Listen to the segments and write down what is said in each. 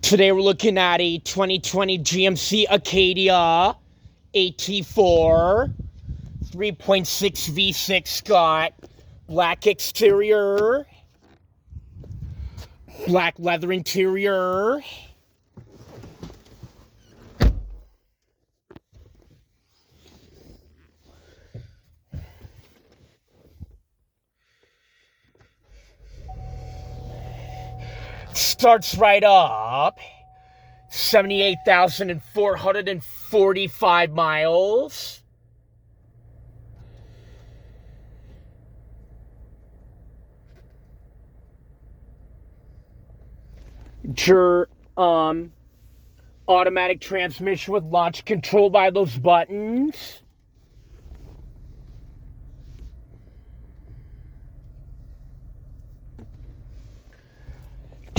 Today we're looking at a 2020 GMC Acadia AT4 3.6 V6 got black exterior, black leather interior. Starts right up. 78,445 miles. Your automatic transmission with launch control by those buttons.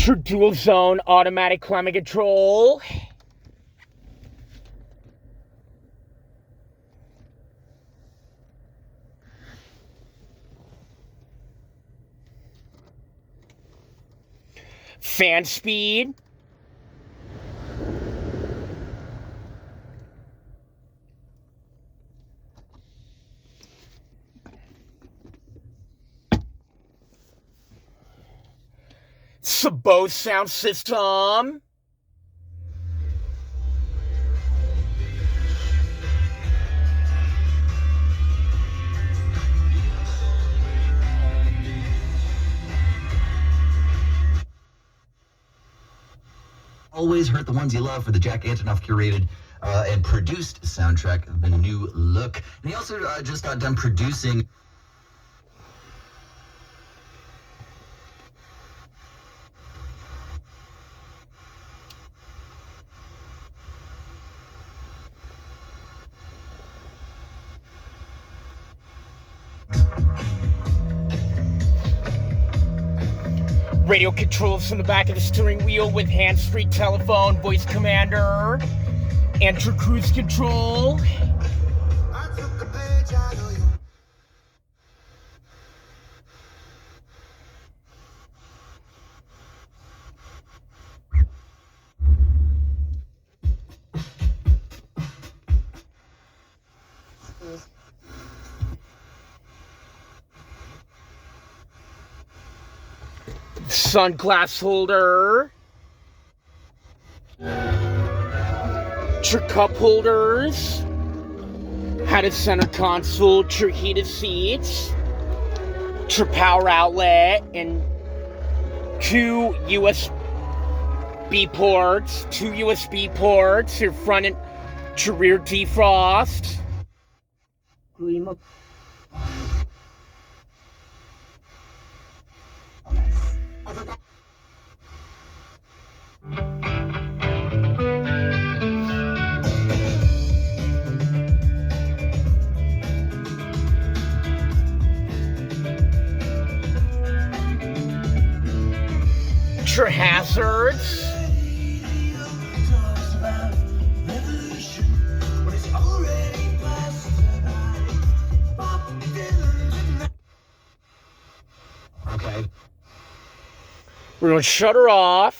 Your dual zone automatic climate control. Fan speed. It's a Bose sound system. Always hurt the ones you love for the Jack Antonoff curated and produced soundtrack, The New Look. And he also just got done producing Radio controls from the back of the steering wheel with hands-free telephone, voice commander, enter cruise control. Sunglass holder. Your cup holders. Had a center console, your heated seats, your power outlet, and two USB ports, your front and your rear defrost. Your hazards. Okay. We're going to shut her off.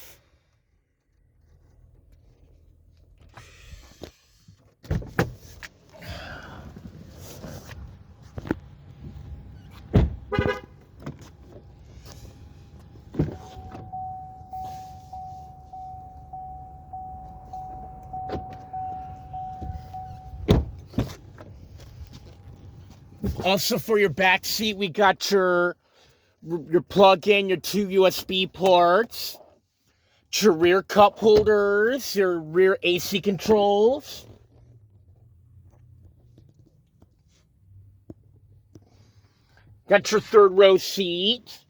Also for your back seat, we got your plug-in, your two USB ports, your rear cup holders, your rear AC controls. Got your third row seat.